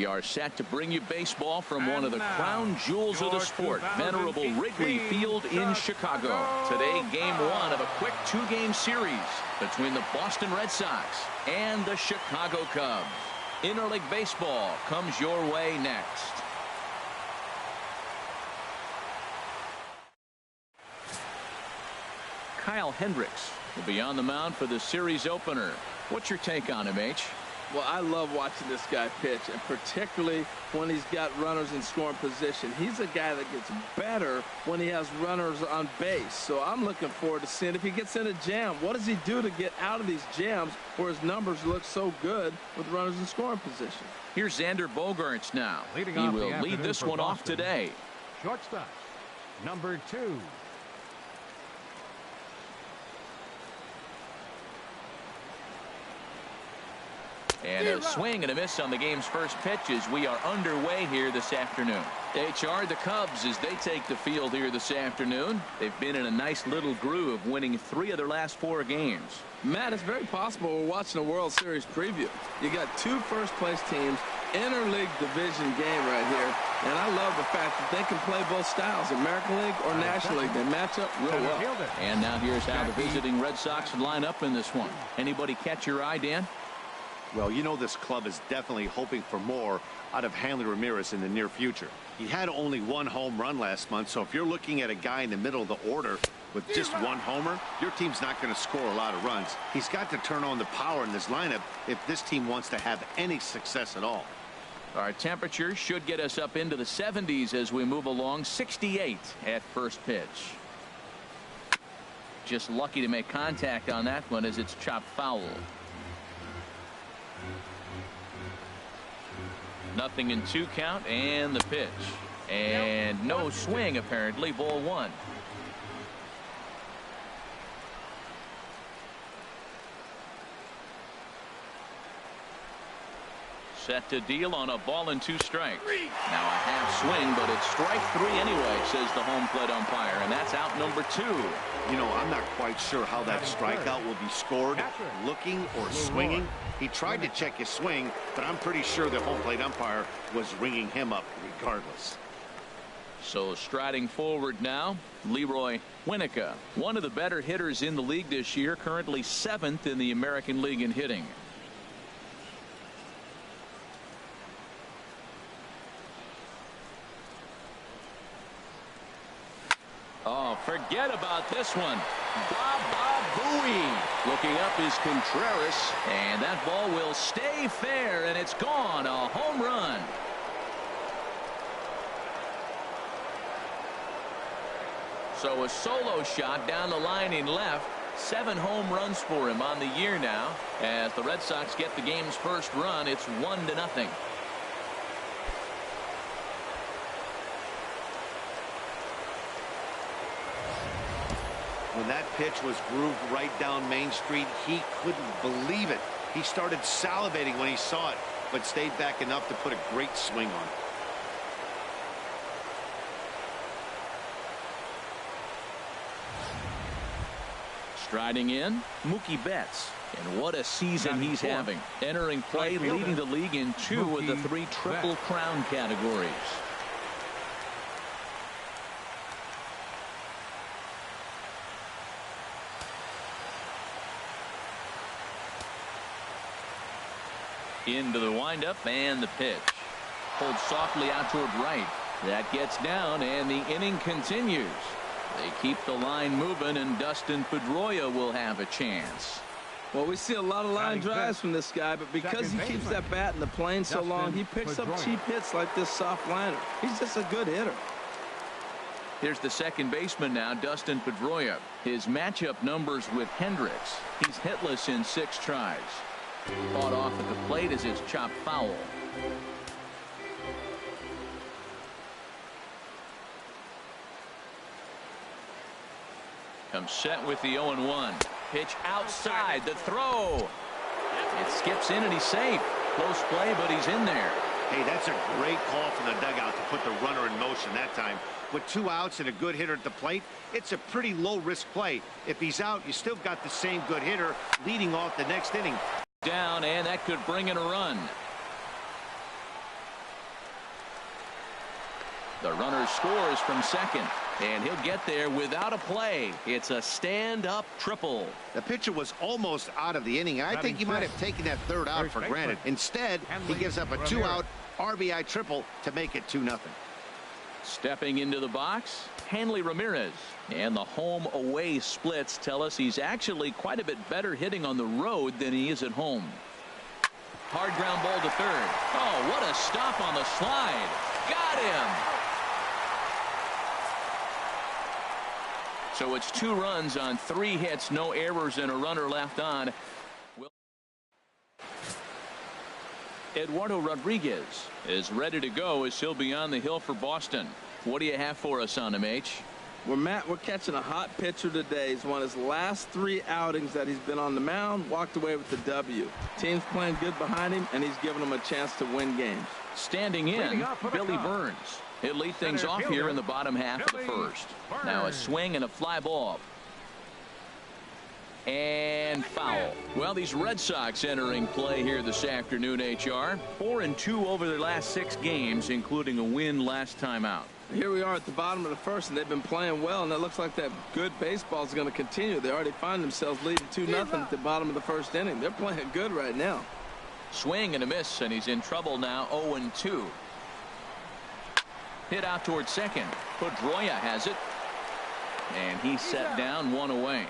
We are set to bring you baseball from one of the crown jewels of the sport, venerable Wrigley Field in Chicago. Today, game one of a quick two-game series between the Boston Red Sox and the Chicago Cubs. Interleague baseball comes your way next. Kyle Hendricks will be on the mound for the series opener. What's your take on him, H? Well, I love watching this guy pitch, and particularly when he's got runners in scoring position. He's a guy that gets better when he has runners on base. So I'm looking forward to seeing if he gets in a jam. What does he do to get out of these jams where his numbers look so good with runners in scoring position? Here's Xander Bogaerts now. He will lead this one off today. Shortstop, number 2. And a swing and a miss on the game's first pitch as we are underway here this afternoon. HR, the Cubs, as they take the field here this afternoon. They've been in a nice little groove, winning 3 of their last 4 games. Matt, it's very possible we're watching a World Series preview. You got 2 first-place teams, interleague division game right here, and I love the fact that they can play both styles, American League or National League. They match up real well. And now here's how the visiting Red Sox line up in this one. Anybody catch your eye, Dan? Well, you know this club is definitely hoping for more out of Hanley Ramirez in the near future. He had only 1 home run last month, so if you're looking at a guy in the middle of the order with just 1 homer, your team's not going to score a lot of runs. He's got to turn on the power in this lineup if this team wants to have any success at all. Our temperature should get us up into the 70s as we move along. 68 at first pitch. Just lucky to make contact on that one as it's chopped foul. Nothing in 2 count, and the pitch. And no swing, apparently. Ball 1. Set to deal on a ball and 2 strikes. Now a half swing, but it's strike 3 anyway, says the home plate umpire, and that's out number 2. You know, I'm not quite sure how that strikeout will be scored, looking or swinging. He tried to check his swing, but I'm pretty sure the home plate umpire was ringing him up regardless. So striding forward now, Leroy Winnica, one of the better hitters in the league this year, currently 7th in the American League in hitting. Oh, forget about this one. Baba Booey. Looking up is Contreras, and that ball will stay fair, and it's gone. A home run. So a solo shot down the line in left. 7 home runs for him on the year now. As the Red Sox get the game's first run, it's 1-0. When that pitch was grooved right down Main Street, he couldn't believe it. He started salivating when he saw it, but stayed back enough to put a great swing on it. Striding in, Mookie Betts. And what a season he's having. Entering play, leading the league in 2 of the 3 Triple Crown categories. Into the windup and the pitch. Pulled softly out toward right. That gets down and the inning continues. They keep the line moving and Dustin Pedroia will have a chance. Well, we see a lot of line drives from this guy, but because he keeps that bat in the plane so long, he picks up cheap hits like this soft liner. He's just a good hitter. Here's the second baseman now, Dustin Pedroia. His matchup numbers with Hendricks. He's hitless in 6 tries. Fought off at the plate as it's chopped foul. Comes set with the 0-1. Pitch outside. The throw. It skips in and he's safe. Close play, but he's in there. Hey, that's a great call from the dugout to put the runner in motion that time. With 2 outs and a good hitter at the plate, it's a pretty low-risk play. If he's out, you still got the same good hitter leading off the next inning. Down, and that could bring in a run. The runner scores from second, and he'll get there without a play. It's a stand-up triple. The pitcher was almost out of the inning. I think he might have taken that third out for granted. Instead, he gives up a 2-out RBI triple to make it 2-0. Stepping into the box, Hanley Ramirez. And the home-away splits tell us he's actually quite a bit better hitting on the road than he is at home. Hard ground ball to third. Oh, what a stop on the slide. Got him. So it's 2 runs on 3 hits, no errors, and a runner left on. Eduardo Rodriguez is ready to go as he'll be on the hill for Boston. What do you have for us on him, H? Well, Matt, we're catching a hot pitcher today. He's won his last 3 outings that he's been on the mound, walked away with the W. Team's playing good behind him, and he's giving them a chance to win games. Standing in, Billy Burns. He'll lead things off here in the bottom half of the first. Now a swing and a fly ball. And foul. Well, these Red Sox entering play here this afternoon, HR. 4-2 over their last 6 games, including a win last time out. Here we are at the bottom of the first, and they've been playing well, and it looks like that good baseball is going to continue. They already find themselves leading 2-0 at the bottom of the first inning. They're playing good right now. Swing and a miss, and he's in trouble now, 0-2. Hit out towards second. Pedroia has it. And he's set down, 1 away.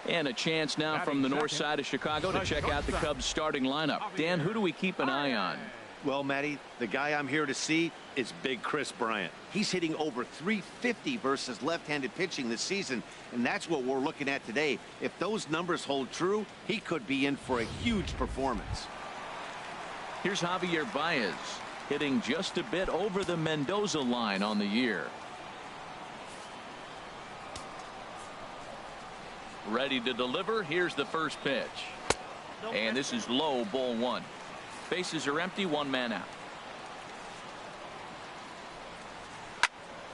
And a chance now from the north side of Chicago to check out the Cubs starting lineup. Dan, who do we keep an eye on? Well, Matty, the guy I'm here to see is Big Chris Bryant. He's hitting over .350 versus left-handed pitching this season, and that's what we're looking at today. If those numbers hold true, he could be in for a huge performance. Here's Javier Baez, hitting just a bit over the Mendoza line on the year. Ready to deliver. Here's the first pitch. And this is low, ball 1. Bases are empty, 1 man out.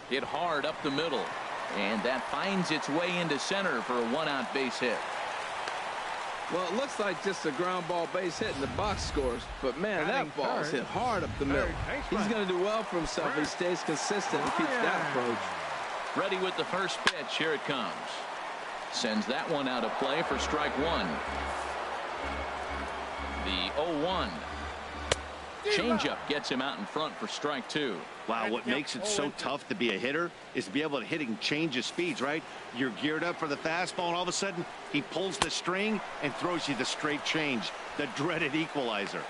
Hit hard up the middle. And that finds its way into center for a 1-out base hit. Well, it looks like just a ground ball base hit and the box scores. But, man, that ball's hit hard up the middle. He's going to do well for himself if he stays consistent and keeps that approach. Ready with the first pitch. Here it comes. Sends that one out of play for strike 1. The 0-1. Changeup gets him out in front for strike 2. Wow, what makes it so tough to be a hitter is to be able to hitting change of speeds, right? You're geared up for the fastball, and all of a sudden he pulls the string and throws you the straight change, the dreaded equalizer.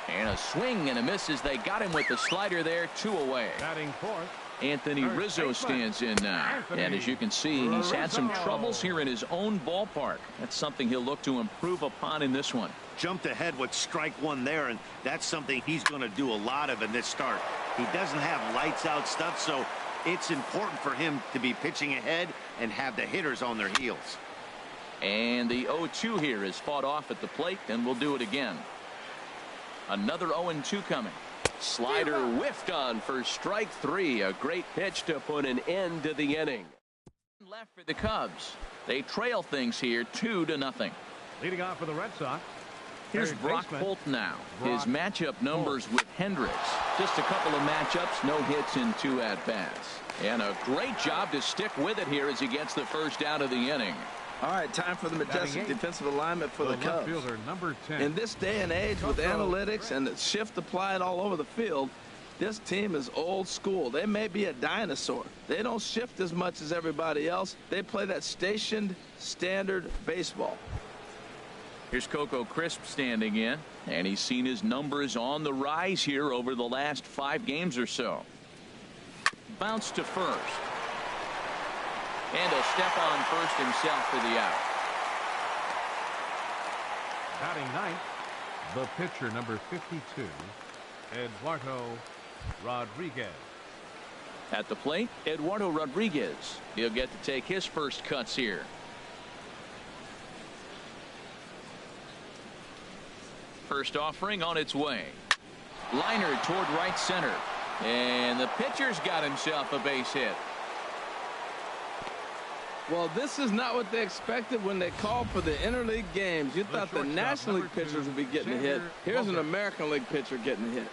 And a swing and a miss as they got him with the slider there, 2 away. Batting fourth, Anthony Rizzo stands in now. And as you can see, he's had some troubles here in his own ballpark. That's something he'll look to improve upon in this one. Jumped ahead with strike 1 there, and that's something he's going to do a lot of in this start. He doesn't have lights out stuff, so it's important for him to be pitching ahead and have the hitters on their heels. And the 0-2 here is fought off at the plate, and we'll do it again. Another 0-2 coming. Slider whiffed on for strike 3. A great pitch to put an end to the inning. Left for the Cubs. They trail things here 2-0. leading off for the Red Sox. Here's Third Brock baseman, Holt now. His Brock matchup numbers with Hendricks. Just a couple of matchups, no hits in 2 at-bats. And a great job to stick with it here as he gets the first out of the inning. All right, time for the majestic defensive alignment for the Cubs. Fielder, number 10. In this day and age with analytics and the shift applied all over the field, this team is old school. They may be a dinosaur. They don't shift as much as everybody else. They play that stationed standard baseball. Here's Coco Crisp standing in, and he's seen his numbers on the rise here over the last 5 games or so. Bounce to first. And a step on first himself for the out. Batting ninth, the pitcher, number 52, Eduardo Rodriguez. At the plate, Eduardo Rodriguez. He'll get to take his first cuts here. First offering on its way. Liner toward right center. And the pitcher's got himself a base hit. Well, this is not what they expected when they called for the interleague games. You thought the National League pitchers would be getting a hit. Here's an American League pitcher getting a hit.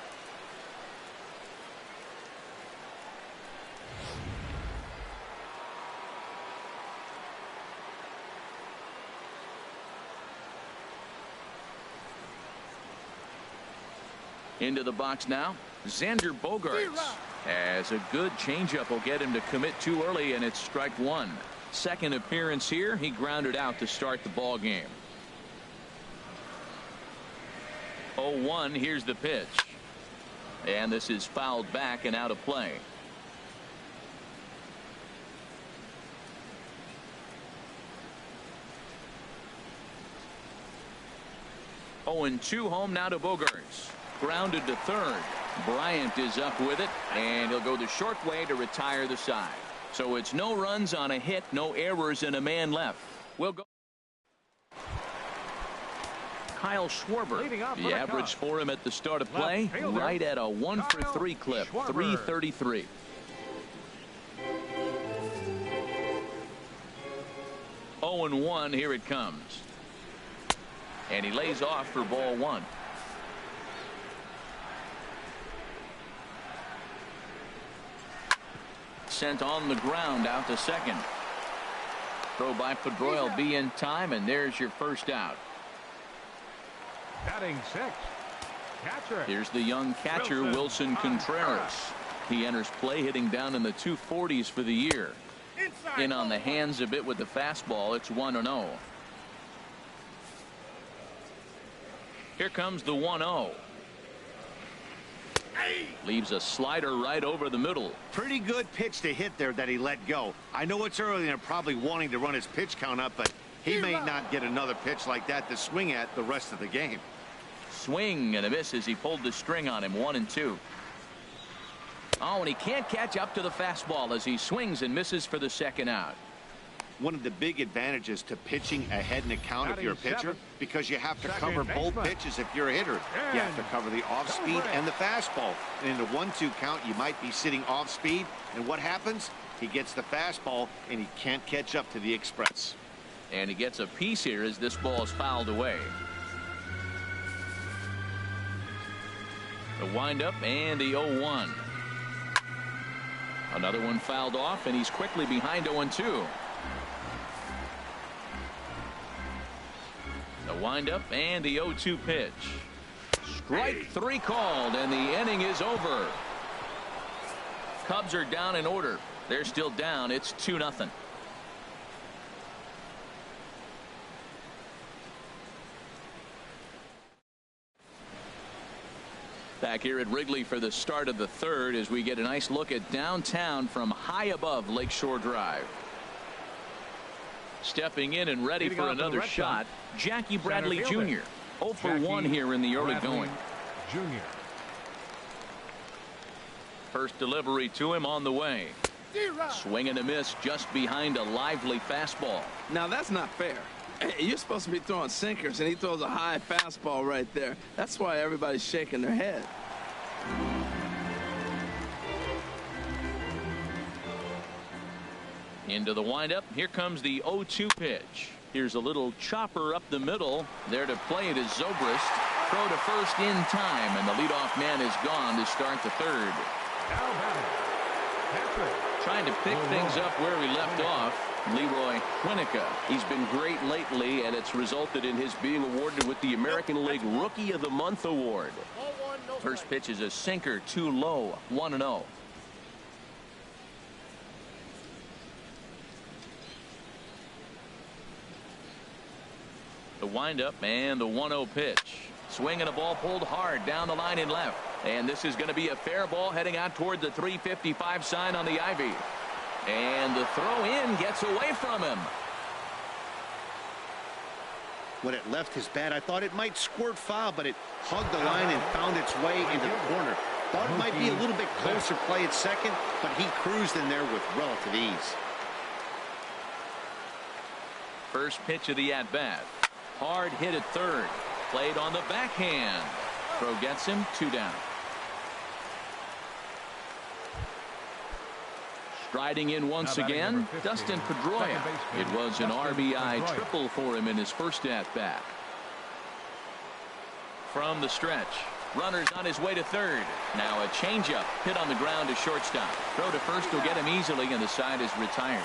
Into the box now, Xander Bogaerts. As a good changeup will get him to commit too early, and it's strike one. Second appearance here. He grounded out to start the ball game. 0-1. Here's the pitch. And this is fouled back and out of play. Oh, and 2 home now to Bogaerts. Grounded to third. Bryant is up with it, and he'll go the short way to retire the side. So it's no runs on a hit, no errors, and a man left. We'll go. Kyle Schwarber. The average for him at the start of play, right at a 1-for-3 clip, 333. Oh, and 1. Here it comes. And he lays off for ball 1. Sent on the ground out to second. Throw by Pedroia will be in time, and there's your first out. Batting 6. Catcher. Here's the young catcher, Wilson Contreras. He enters play hitting down in the 240s for the year. In on the hands a bit with the fastball. It's 1-0. Here comes the 1-0. Leaves a slider right over the middle. Pretty good pitch to hit there that he let go. I know it's early and they're probably wanting to run his pitch count up, but he may not get another pitch like that to swing at the rest of the game. Swing and a miss as he pulled the string on him. 1-2. Oh, and he can't catch up to the fastball as he swings and misses for the second out. One of the big advantages to pitching ahead in the count if you're a pitcher, because you have to cover both pitches if you're a hitter. You have to cover the off speed and the fastball. And in the 1-2 count, you might be sitting off speed. And what happens? He gets the fastball and he can't catch up to the express. And he gets a piece here as this ball is fouled away. The windup and the 0-1. Another one fouled off, and he's quickly behind 0-2. The windup and the 0-2 pitch. Strike 3 called, and the inning is over. Cubs are down in order. They're still down. It's 2-0. Back here at Wrigley for the start of the third as we get a nice look at downtown from high above Lakeshore Drive. Stepping in and ready for another shot, Jackie Bradley Jr. 0 for 1 here in the early going. Jr. First delivery to him on the way. Swing and a miss just behind a lively fastball. Now that's not fair. You're supposed to be throwing sinkers, and he throws a high fastball right there. That's why everybody's shaking their head. Into the windup. Here comes the 0-2 pitch. Here's a little chopper up the middle. There to play it is Zobrist. Throw to first in time, and the leadoff man is gone to start the third. Trying to pick things up where he left off, Leroy Quinnica. He's been great lately, and it's resulted in his being awarded with the American League Rookie of the Month award. First pitch is a sinker, too low. 1-0. The windup and the 1-0 pitch. Swing and a ball pulled hard down the line and left. And this is going to be a fair ball heading out toward the 355 sign on the ivy. And the throw in gets away from him. When it left his bat, I thought it might squirt foul, but it hugged the line and found its way into the corner. Thought it might be a little bit closer play at second, but he cruised in there with relative ease. First pitch of the at-bat. Hard hit at third. Played on the backhand. Throw gets him, 2 down. Striding in once again, Dustin Pedroia. It was an RBI triple for him in his first at-bat. From the stretch, runners on his way to third. Now a changeup hit on the ground to shortstop. Throw to first will get him easily, and the side is retired.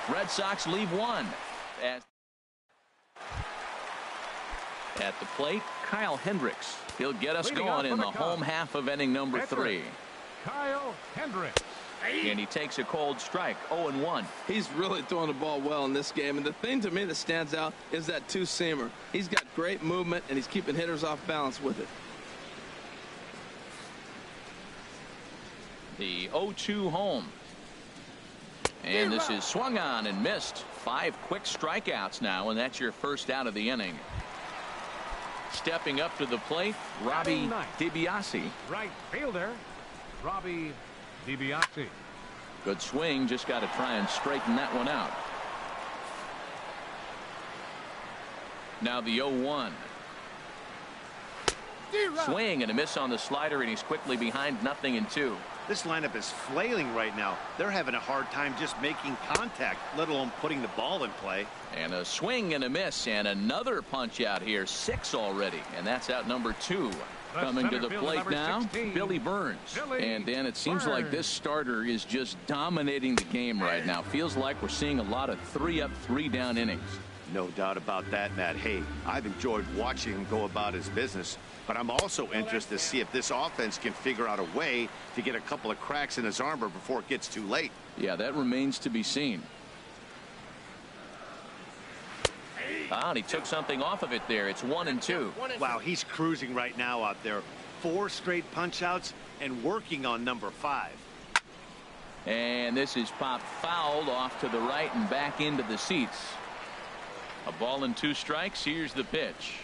Red Sox leave one. At the plate, Kyle Hendricks. He'll get us Leading going off in for the the home Cubs. half of inning number Pitcher, 3. Kyle Hendricks. And he takes a cold strike, 0-1. He's really throwing the ball well in this game, and the thing to me that stands out is that two-seamer. He's got great movement, and he's keeping hitters off balance with it. The 0-2 home. And this is swung on and missed. 5 quick strikeouts now, and that's your first out of the inning. Stepping up to the plate, Robbie DiBiase. Right fielder, Robbie DiBiase. Good swing, just got to try and straighten that one out. Now the 0-1. Swing and a miss on the slider, and he's quickly behind 0-2. This lineup is flailing right now. They're having a hard time just making contact, let alone putting the ball in play. And a swing and a miss, and another punch out here. 6 already, and that's out number 2. Coming to the plate now, 16, Billy Burns. And Dan, it seems like this starter is just dominating the game right now. Feels like we're seeing a lot of 3-up, 3-down innings. No doubt about that, Matt. Hey, I've enjoyed watching him go about his business, but I'm also interested to see if this offense can figure out a way to get a couple of cracks in his armor before it gets too late. Yeah, that remains to be seen. And he took something off of it there. It's 1-2. Wow, he's cruising right now out there. 4 straight punch outs and working on number 5. And this is popped fouled off to the right and back into the seats. A ball and 2 strikes. Here's the pitch.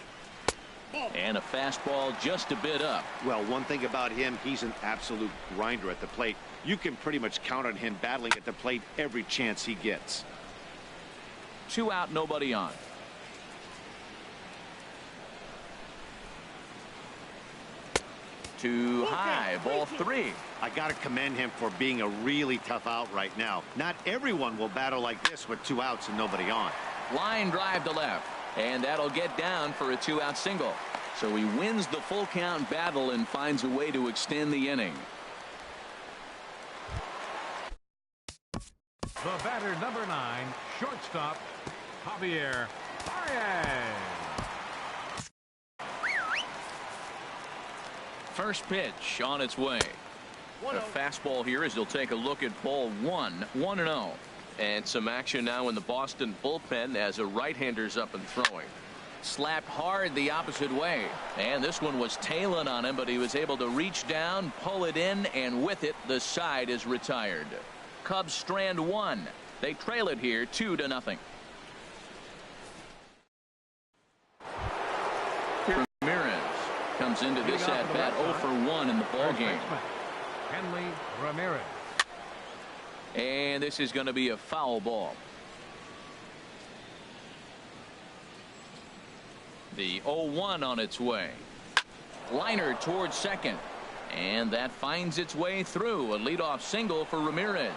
And a fastball just a bit up. Well, one thing about him, he's an absolute grinder at the plate. You can pretty much count on him battling at the plate every chance he gets. 2 out, nobody on. Too high, ball 3. I got to commend him for being a really tough out right now. Not everyone will battle like this with 2 outs and nobody on. Line drive to left, and that'll get down for a 2-out single. So he wins the full count battle and finds a way to extend the inning. The batter, number 9, shortstop, Javier Baez. First pitch on its way. A fastball here as he'll take a look at ball 1, 1-0. And some action now in the Boston bullpen as a right-hander's up and throwing. Slapped hard the opposite way. And this one was tailing on him, but he was able to reach down, pull it in, and with it, the side is retired. Cubs strand 1. They trail it here 2-0. Ramirez comes into this at-bat 0 for 1 in the ballgame. Henley Ramirez. And this is going to be a foul ball. The 0-1 on its way. Liner towards second. And that finds its way through. A leadoff single for Ramirez.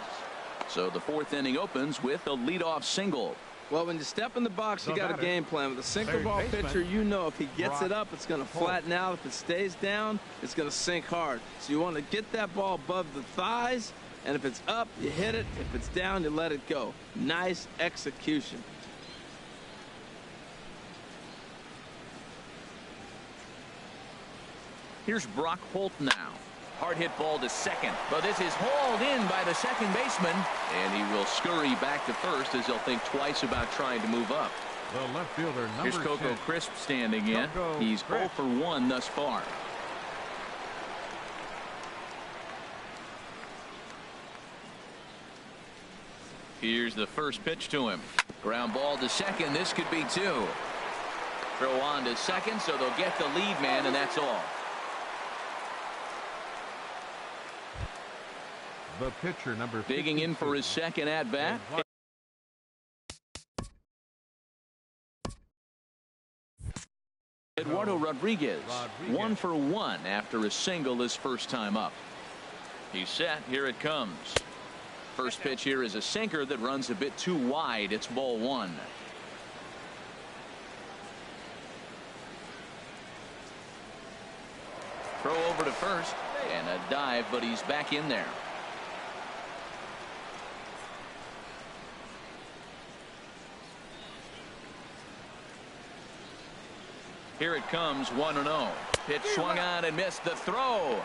So the 4th inning opens with a leadoff single. Well, when you step in the box, you got a game plan. With a sinker ball pitcher, you know if he gets it up, it's going to flatten out. If it stays down, it's going to sink hard. So you want to get that ball above the thighs, and if it's up, you hit it. If it's down, you let it go. Nice execution. Here's Brock Holt now. Hard hit ball to second, but this is hauled in by the second baseman, and he will scurry back to first as he'll think twice about trying to move up. The left fielder, number Here's Coco 10. Crisp standing in. Coco He's 0 Crisp. for 1 thus far. Here's the first pitch to him. Ground ball to second. This could be 2. Throw on to second, so they'll get the lead man, and that's all. The pitcher, number 52. Digging in for his second at bat. Eduardo Rodriguez, 1 for 1 after a single his first time up. He's set. Here it comes. First pitch here is a sinker that runs a bit too wide. It's ball 1. Throw over to first and a dive, but he's back in there. Here it comes, 1-0. Pitch swung on and missed. The throw.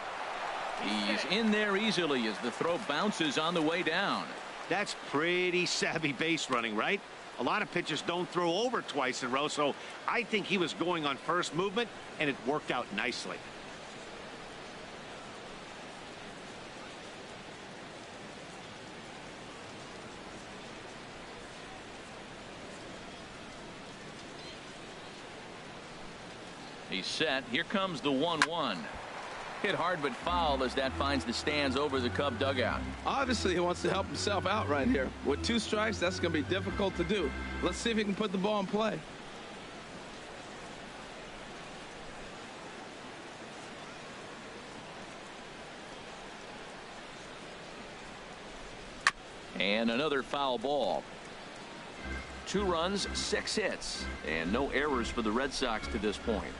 He's in there easily as the throw bounces on the way down. That's pretty savvy base running, right? A lot of pitchers don't throw over twice in a row, so I think he was going on first movement, and it worked out nicely. He's set. Here comes the 1-1. Hit hard but foul as that finds the stands over the Cub dugout. Obviously, he wants to help himself out right here. With 2 strikes, that's going to be difficult to do. Let's see if he can put the ball in play. And another foul ball. 2 runs, 6 hits, and no errors for the Red Sox to this point.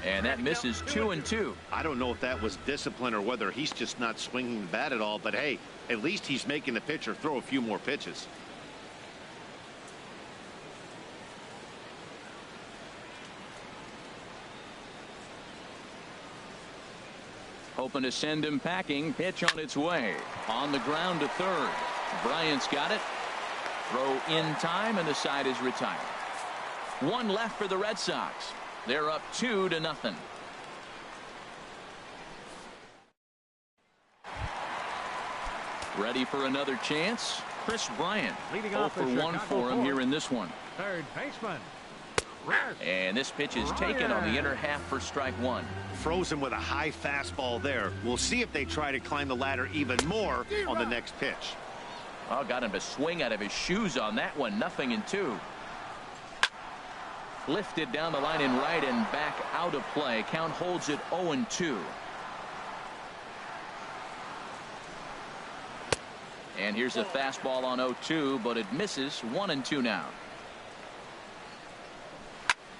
And that misses 2-2. I don't know if that was discipline or whether he's just not swinging the bat at all, but hey, at least he's making the pitcher throw a few more pitches. Hoping to send him packing. Pitch on its way. On the ground to third. Bryant's got it. Throw in time, and the side is retired. 1 left for the Red Sox. They're up 2-0. Ready for another chance. Chris Bryant. Leading 0 off for the 1 Chicago for him here in this one. Third baseman. And this pitch is taken on the inner half for strike 1. Frozen with a high fastball there. We'll see if they try to climb the ladder even more on the next pitch. Oh, got him to swing out of his shoes on that one. 0-2. Lifted down the line in right and back out of play. Count holds it 0-2. And here's a fastball on 0-2, but it misses. 1-2 now.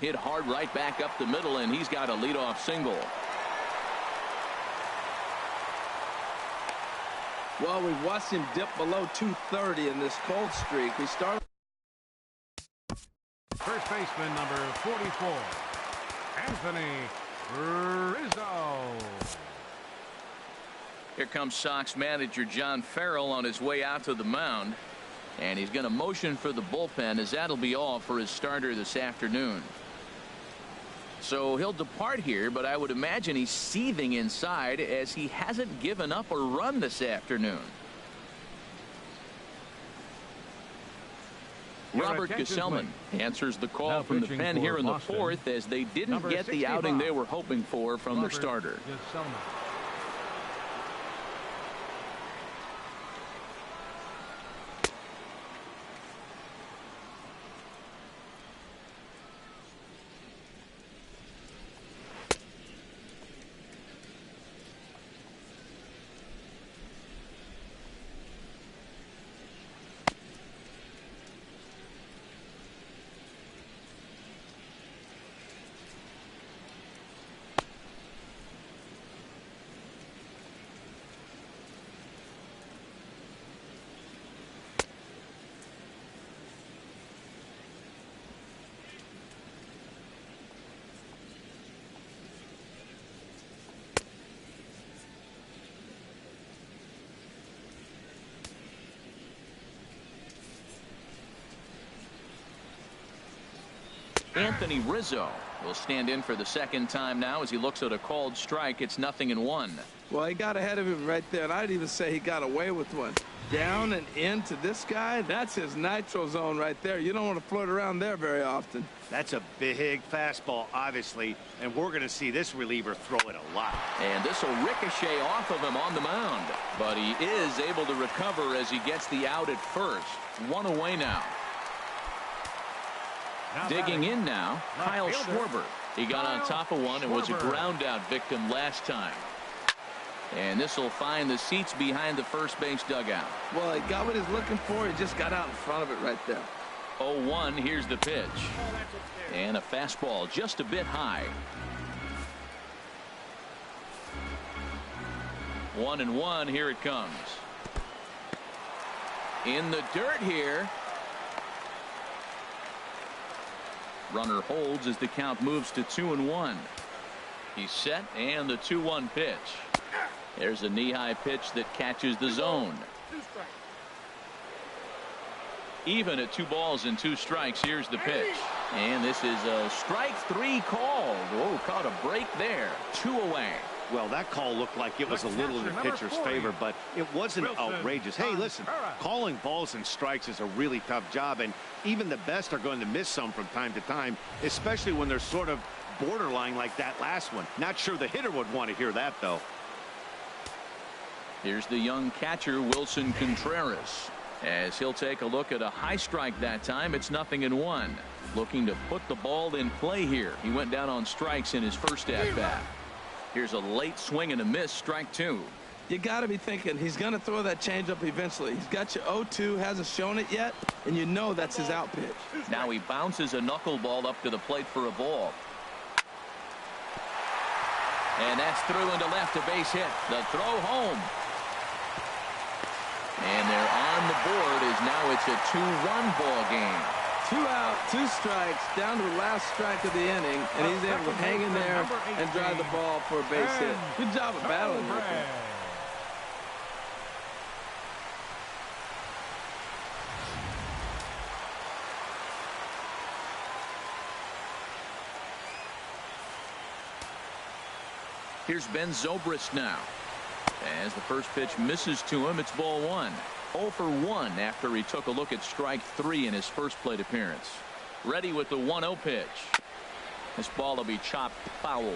Hit hard right back up the middle, and he's got a leadoff single. Well, we've watched him dip below 230 in this cold streak. He started. First baseman number 44, Anthony Rizzo. Here comes Sox manager John Farrell on his way out to the mound. And he's going to motion for the bullpen, as that'll be all for his starter this afternoon. So he'll depart here, but I would imagine he's seething inside as he hasn't given up a run this afternoon. Robert Gesellman answers the call from the pen here in the 4th, as they didn't get the outing they were hoping for from their starter. Anthony Rizzo will stand in for the second time now as he looks at a called strike. It's 0-1. Well, he got ahead of him right there, and I'd even say he got away with one. Down and into this guy, that's his nitro zone right there. You don't want to float around there very often. That's a big fastball, obviously, and we're going to see this reliever throw it a lot. And this will ricochet off of him on the mound, but he is able to recover as he gets the out at first. 1 away now. Digging in now, Kyle Schwarber. He got on top of one and was a ground out victim last time. And this will find the seats behind the first base dugout. Well, he got what he's looking for. He just got out in front of it right there. 0-1. Here's the pitch. And a fastball just a bit high. 1-1. Here it comes. in the dirt here. Runner holds as the count moves to 2-1. He's set, and the 2-1 pitch. There's a knee-high pitch that catches the zone. Even at 2 balls and 2 strikes. Here's the pitch, and this is a strike 3 called. Oh, caught a break there. 2 away. Well, that call looked like it was a little in the pitcher's favor, but it wasn't outrageous. Hey, listen, calling balls and strikes is a really tough job, and even the best are going to miss some from time to time, especially when they're sort of borderline like that last one. Not sure the hitter would want to hear that, though. Here's the young catcher, Wilson Contreras, as he'll take a look at a high strike that time. It's 0-1. Looking to put the ball in play here. He went down on strikes in his first at-bat. Here's a late swing and a miss, strike 2. You got to be thinking he's going to throw that changeup eventually. He's got you 0-2, hasn't shown it yet, and you know that's his out pitch. Now he bounces a knuckleball up to the plate for a ball. And that's through into left, a base hit. The throw home. And they're on the board as now it's a 2-1 ball game. 2 out, 2 strikes, down to the last strike of the inning, and he's able to hang in there and drive the ball for a base hit. Good job of battling with him. Here's Ben Zobrist now. As the first pitch misses to him, it's ball 1. 0 for 1 after he took a look at strike 3 in his first plate appearance. Ready with the 1-0 pitch. This ball will be chopped foul.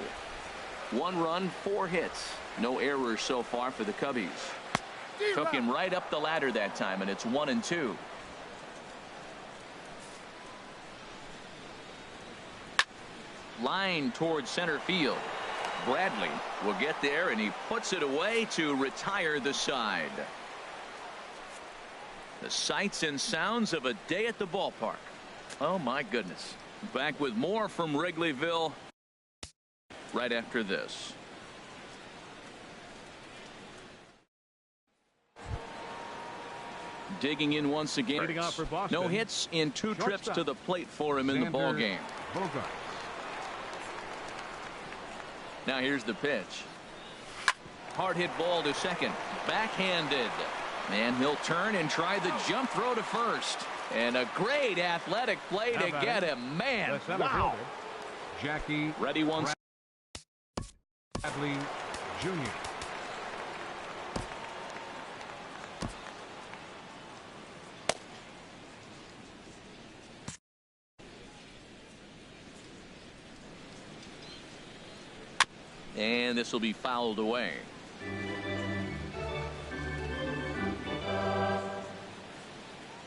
1 run, 4 hits. No errors so far for the Cubbies. Took him right up the ladder that time, and it's 1-2. Line towards center field. Bradley will get there, and he puts it away to retire the side. The sights and sounds of a day at the ballpark. Oh, my goodness. Back with more from Wrigleyville right after this. Digging in once again. No hits in 2 trips to the plate for him in the ball game. Now here's the pitch. Hard hit ball to second. Backhanded. And he'll turn and try the jump throw to first. And a great athletic play to get him. Man, wow. Jackie ready once. Bradley Jr. And this will be fouled away.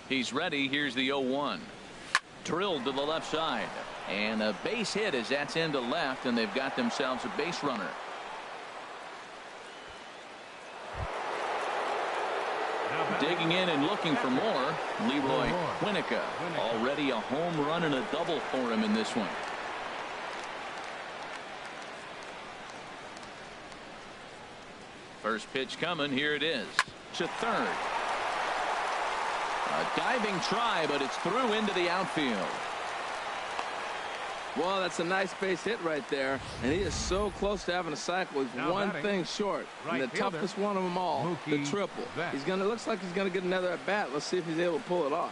He's ready. Here's the 0-1. Drilled to the left side. And a base hit as that's into left, and they've got themselves a base runner. Digging in and looking for more, Leroy Winnica. Already a home run and a double for him in this one. First pitch coming. Here it is. To third. A diving try, but it's through into the outfield. Well, that's a nice base hit right there, and he is so close to having a cycle. He's one thing short, and the toughest one of them all, the triple. He's gonna, looks like he's gonna get another at bat. Let's see if he's able to pull it off.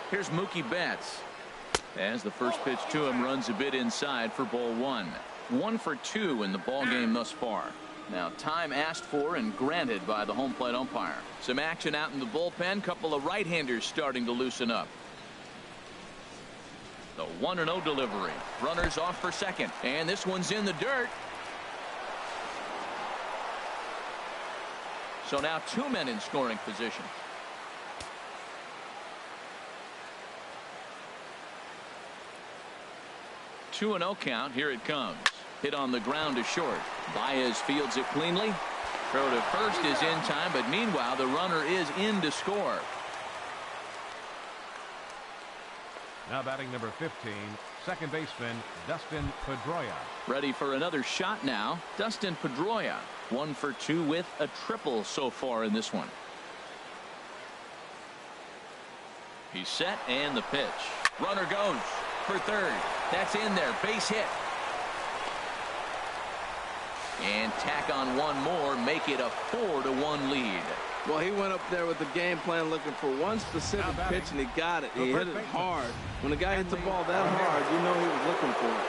Here's Mookie Betts. As the first pitch to him runs a bit inside for ball 1. 1 for 2 in the ball game thus far. Now time asked for and granted by the home plate umpire. Some action out in the bullpen. Couple of right-handers starting to loosen up. The 1-0 delivery. Runners off for second. And this one's in the dirt. So now 2 men in scoring position. 2-0 count. Here it comes. Hit on the ground to short. Baez fields it cleanly. Throw to first is in time, but meanwhile the runner is in to score. Now batting number 15, second baseman Dustin Pedroia. Ready for another shot now. Dustin Pedroia, 1 for 2 with a triple so far in this one. He's set, and the pitch. Runner goes for third. That's in there. Base hit. And tack on one more, make it a 4-1 lead. Well, he went up there with the game plan looking for one specific pitch, and he got it. He hit it hard. When a guy hits the ball that hard, you know he was looking for it.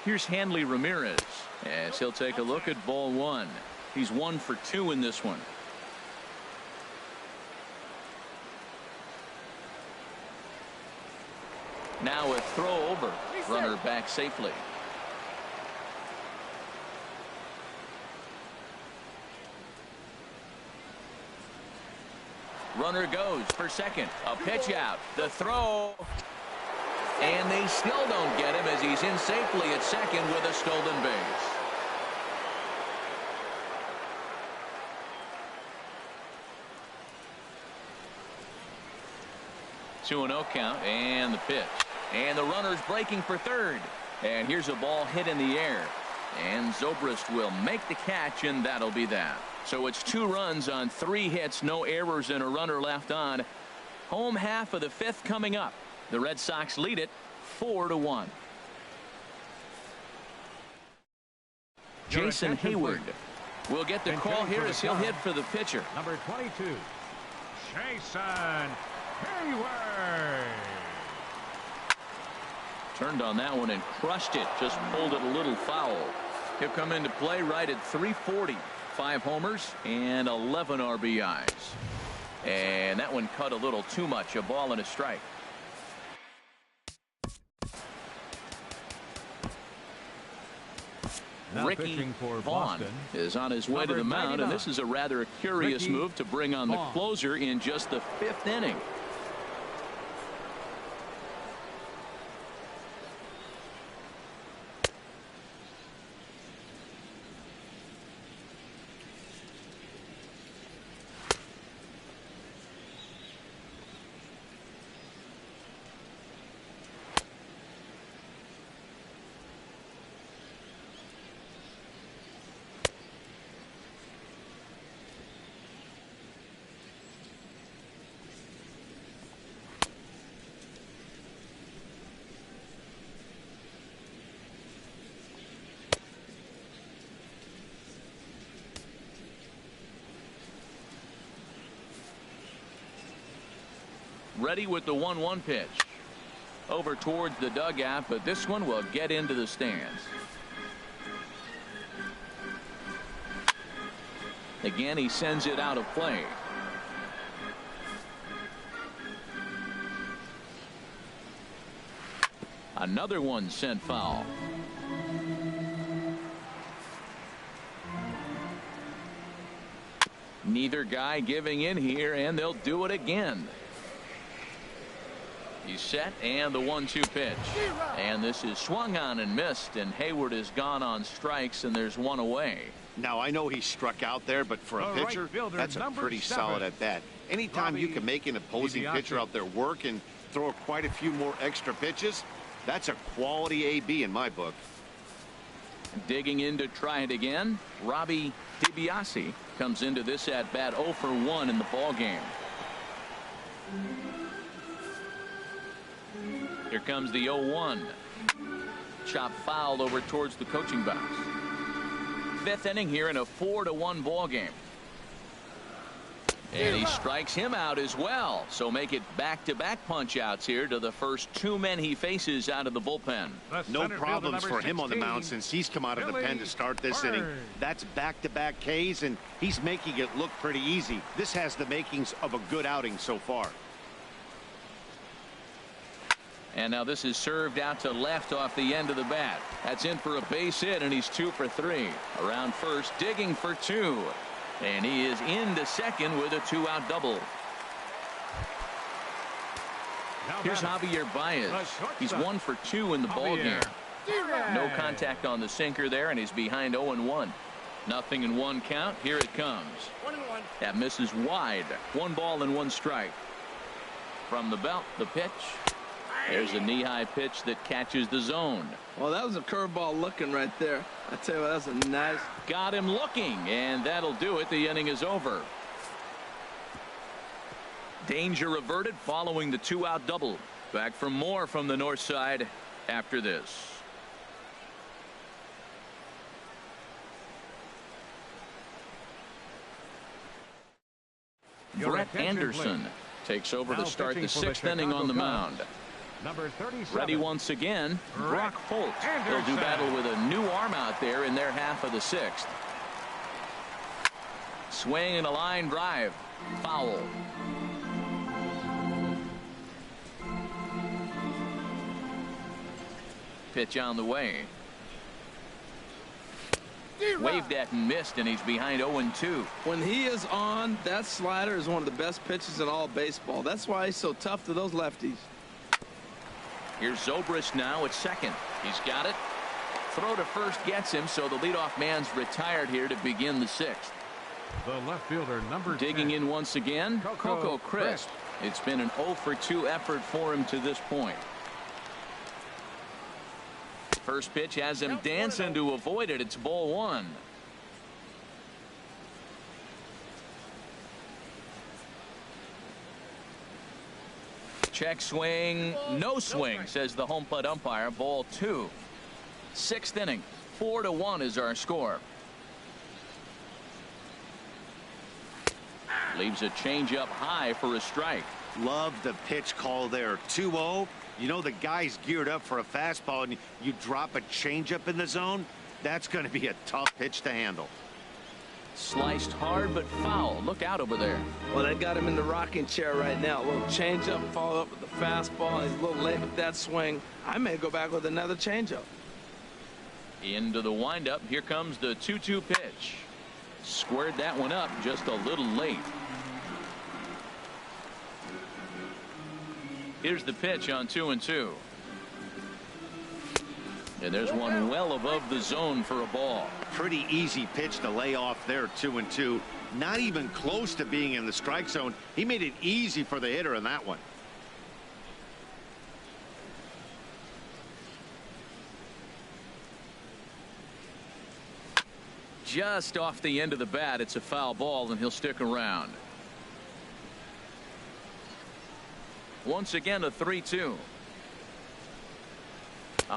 Here's Hanley Ramirez as he'll take a look at ball one. He's 1 for 2 in this one. Now a throw over. Runner back safely. Runner goes for second. A pitch out. The throw. And they still don't get him as he's in safely at second with a stolen base. Two and 0 count, and the pitch. And the runner's breaking for third. And here's a ball hit in the air. And Zobrist will make the catch, and that'll be that. So it's 2 runs on 3 hits, no errors, and a runner left on. Home half of the 5th coming up. The Red Sox lead it 4-1. Jason Hayward will get the call here as he'll hit for the pitcher. Number 22, Jason Hayward. Turned on that one and crushed it. Just pulled it a little foul. He'll come into play right at 340. 5 homers and 11 RBIs. And that one cut a little too much. A ball and a strike. Now Ricky for Vaughn Boston is on his way to the mound, and this is a rather curious Ricky move to bring on the Vaughn. closer in just the 5th inning. Ready with the 1-1 pitch. Over towards the dugout, but this one will get into the stands. Again, he sends it out of play. Another one sent foul. Neither guy giving in here, and they'll do it again. He's set, and the 1-2 pitch. And this is swung on and missed, and Hayward is gone on strikes, and there's one away. Now, I know he struck out there, but for a pitcher, that's a pretty solid at bat. Anytime you can make an opposing pitcher out there work and throw quite a few more extra pitches, that's a quality AB in my book. Digging in to try it again, Robbie DiBiase comes into this at bat 0 for 1 in the ball game. Here comes the 0-1. Chop foul over towards the coaching box. 5th inning here in a 4-1 ball game. And he strikes him out as well. So make it back-to-back punch-outs here to the first 2 men he faces out of the bullpen. No problems for him on the mound since he's come out of the pen to start this inning. That's back-to-back Ks, and he's making it look pretty easy. This has the makings of a good outing so far. And now this is served out to left off the end of the bat. That's in for a base hit, and he's 2 for 3. Around first, digging for 2. And he is into second with a 2-out double. Here's Javier Baez. He's 1 for 2 in the ball game. No contact on the sinker there, and he's behind 0-1. Nothing in one count. Here it comes. 1-1. That misses wide. 1 ball and 1 strike. From the belt, the pitch. There's a knee-high pitch that catches the zone. Well, that was a curveball looking right there. I tell you what, that's a nice. Got him looking, and that'll do it. The inning is over. Danger averted following the 2-out double. Back for more from the north side after this. Brett Anderson takes over to start the 6th inning on the mound. Number 37. Ready once again, Brock Holt. They'll do battle with a new arm out there in their half of the 6th. Swing and a line drive. Foul. Pitch on the way. Waved at and missed, and he's behind 0-2. When he is on, that slider is one of the best pitches in all baseball. That's why he's so tough to those lefties. Here's Zobrist now at second. He's got it. Throw to first gets him, so the leadoff man's retired here to begin the 6th. The left fielder, number 10. Digging in once again, Coco Crisp. It's been an 0-for-2 effort for him to this point. First pitch has him dancing to avoid it. It's ball 1. Check swing, no swing, says the home plate umpire. Ball 2. 6th inning. 4-1 is our score. Leaves a changeup high for a strike. Love the pitch call there. 2-0. You know the guy's geared up for a fastball, and you drop a changeup in the zone. That's going to be a tough pitch to handle. Sliced hard but foul. Look out over there. Well, they got him in the rocking chair right now. A little changeup, follow up with the fastball. He's a little late with that swing. I may go back with another changeup. Into the windup. Here comes the 2-2 pitch. Squared that one up just a little late. Here's the pitch on 2-2. And there's one well above the zone for a ball. Pretty easy pitch to lay off there. 2-2. Not even close to being in the strike zone. He made it easy for the hitter in that one. Just off the end of the bat. It's a foul ball, and he'll stick around. Once again, a 3-2.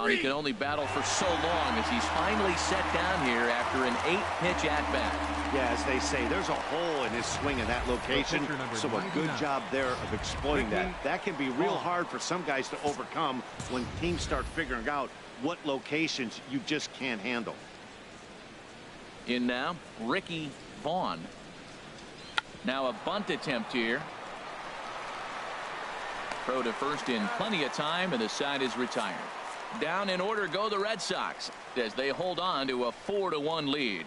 He can only battle for so long as he's finally set down here after an 8-pitch at-bat. Yeah, as they say, there's a hole in his swing in that location, so a good job there of exploiting that. That can be real hard for some guys to overcome when teams start figuring out what locations you just can't handle. In now, Ricky Vaughn. Now a bunt attempt here. Throw to first in plenty of time, and the side is retired. Down in order go the Red Sox as they hold on to a 4-1 lead.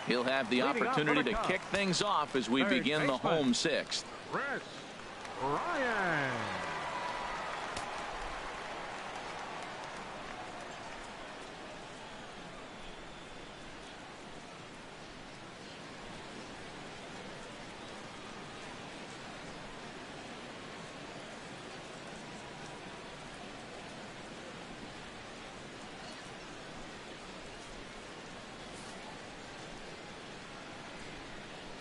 He'll have the opportunity to kick things off as we begin the home 6th. Chris Ryan.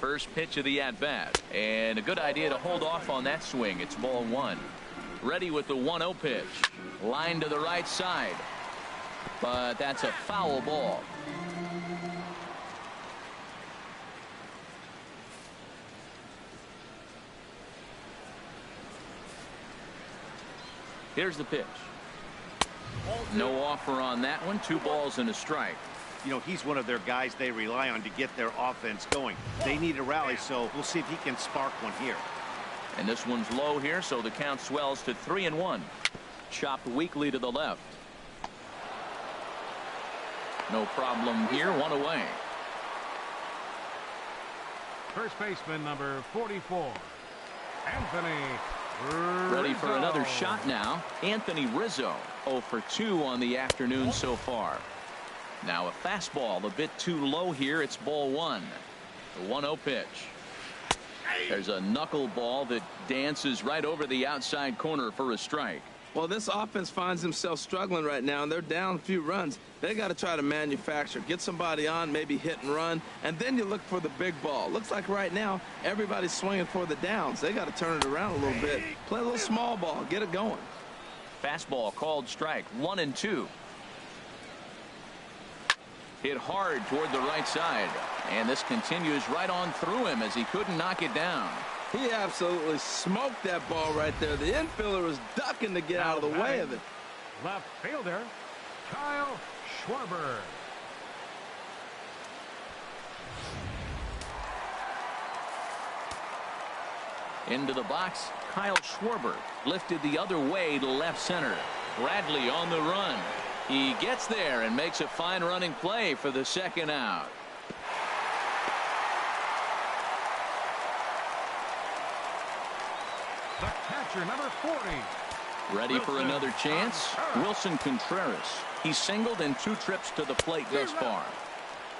First pitch of the at-bat, and a good idea to hold off on that swing. It's ball 1. Ready with the 1-0 pitch. Line to the right side, but that's a foul ball. Here's the pitch. No offer on that one. 2 balls and a strike. You know, he's one of their guys they rely on to get their offense going. They need a rally, so we'll see if he can spark one here. And this one's low here, so the count swells to 3-1. Chopped weakly to the left. No problem here. 1 away. First baseman, number 44, Anthony Rizzo. Ready for another shot now. Anthony Rizzo, 0 for 2 on the afternoon so far. Now a fastball a bit too low here. It's ball 1. The 1-0 pitch. There's a knuckleball that dances right over the outside corner for a strike. Well, this offense finds themselves struggling right now, and they're down a few runs. They got to try to manufacture, get somebody on, maybe hit and run, and then you look for the big ball. Looks like right now everybody's swinging for the downs. They got to turn it around a little bit, play a little small ball, get it going. Fastball called strike. 1-2. Hit hard toward the right side, and this continues right on through him as he couldn't knock it down. He absolutely smoked that ball right there. The infielder was ducking to get out of the way of it. Left fielder, Kyle Schwarber. Into the box, Kyle Schwarber lifted the other way to left center. Bradley on the run. He gets there and makes a fine running play for the second out. The catcher, number 40. Ready for another chance? Wilson Contreras. He singled in 2 trips to the plate thus far.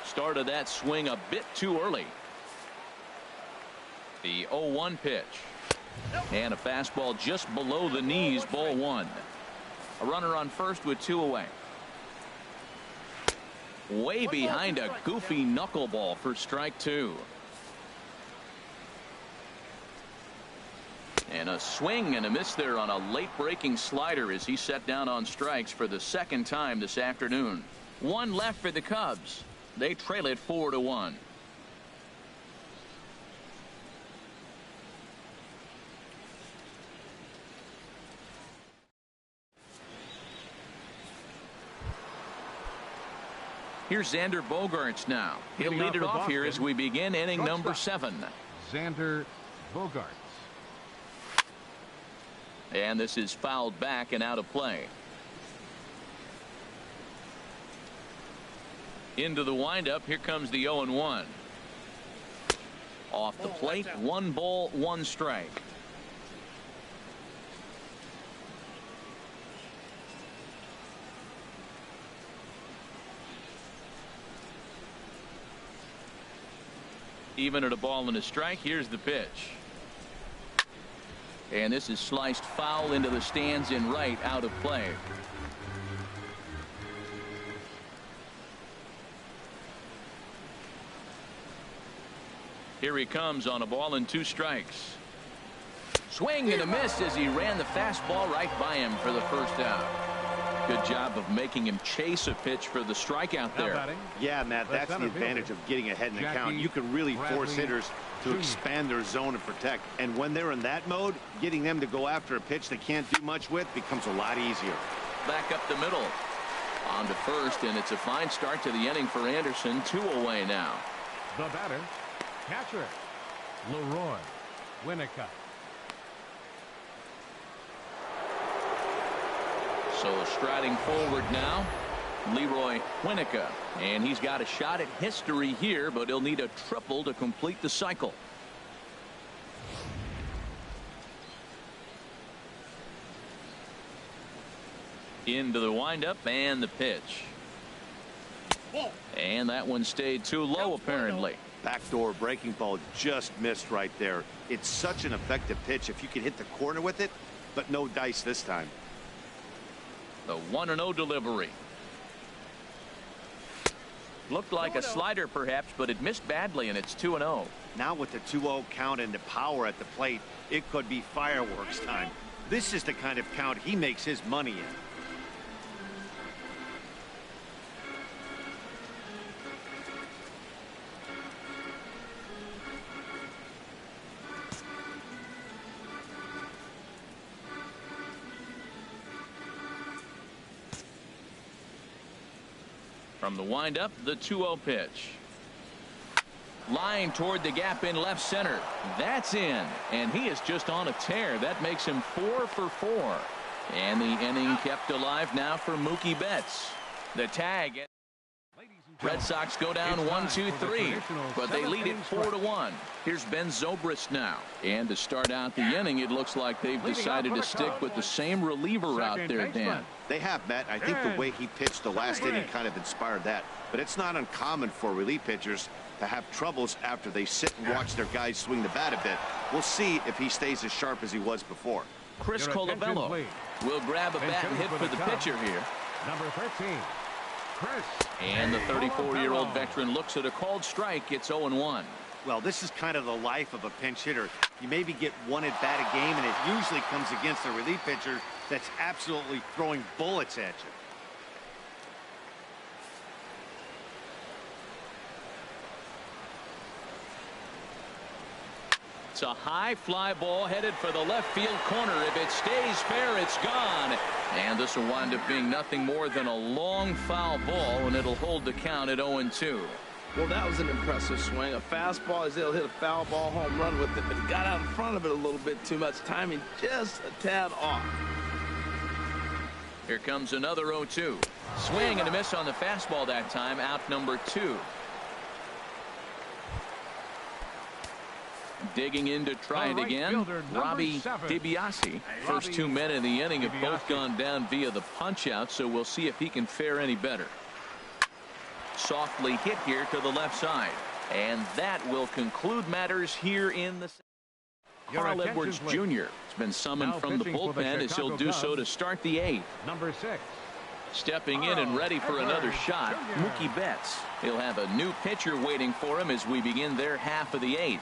Started that swing a bit too early. The 0-1 pitch. And a fastball just below the knees, ball 1. A runner on first with 2 away. Way behind a goofy knuckleball for strike 2. And a swing and a miss there on a late breaking slider as he set down on strikes for the second time this afternoon. 1 left for the Cubs. They trail it 4-1. Here's Xander Bogaerts now. He'll lead it off here as we begin inning number 7. Xander Bogaerts. And this is fouled back and out of play. Into the windup. Here comes the 0-1. Off the plate. 1 ball, 1 strike. Even at a ball and a strike. Here's the pitch. And this is sliced foul into the stands in right, out of play. Here he comes on a ball and 2 strikes. Swing and a miss as he ran the fastball right by him for the first out. Good job of making him chase a pitch for the strikeout there. Yeah, Matt, that's the advantage of getting ahead in the count. You can really force hitters to expand their zone and protect. And when they're in that mode, getting them to go after a pitch they can't do much with becomes a lot easier. Back up the middle. On to first, and it's a fine start to the inning for Anderson. 2 away now. The batter, catcher, Leroy Winnicott. So striding forward now, Leroy Winnicott. And he's got a shot at history here, but he'll need a triple to complete the cycle. Into the windup and the pitch. And that one stayed too low, apparently. Backdoor breaking ball just missed right there. It's such an effective pitch if you can hit the corner with it, but no dice this time. The 1-0 delivery. Looked like a slider perhaps, but it missed badly, and it's 2-0. Now with the 2-0 count and the power at the plate, it could be fireworks time. This is the kind of count he makes his money in. From the windup, the 2-0 pitch. Line toward the gap in left center. That's in, and he is just on a tear. That makes him 4 for 4. And the inning kept alive now for Mookie Betts. The tag. Ladies and Red Sox go down 1-2-3, but they lead it 4-1. Here's Ben Zobrist now. And to start out the inning, it looks like they've decided to stick with the same reliever out there, Dan. They have, Matt. I think the way he pitched the last inning kind of inspired that. But it's not uncommon for relief pitchers to have troubles after they sit and watch their guys swing the bat a bit. We'll see if he stays as sharp as he was before. Chris Colabello will grab a bat and hit for the pitcher here. Number 13, Chris. And the 34-year-old veteran looks at a called strike. It's 0-1. Well, this is kind of the life of a pinch hitter. You maybe get one at bat a game, and it usually comes against a relief pitcher that's absolutely throwing bullets at you. It's a high fly ball headed for the left field corner. If it stays fair, it's gone. And this will wind up being nothing more than a long foul ball, and it'll hold the count at 0-2. Well, that was an impressive swing. A fastball, he's able to hit a foul ball home run with it, but he got out in front of it a little bit too much. Timing just a tad off. Here comes another 0-2. Swing and a miss on the fastball that time. Out number 2. Digging in to try it again, Robbie DiBiase. First 2 men in the inning have both gone down via the punch out, so we'll see if he can fare any better. Softly hit here to the left side, and that will conclude matters here in the Carl Edwards Jr. has been summoned from the bullpen as he'll do so to start the 8th. Number 6. Stepping in and ready for another shot, Mookie Betts. He'll have a new pitcher waiting for him as we begin their half of the 8th.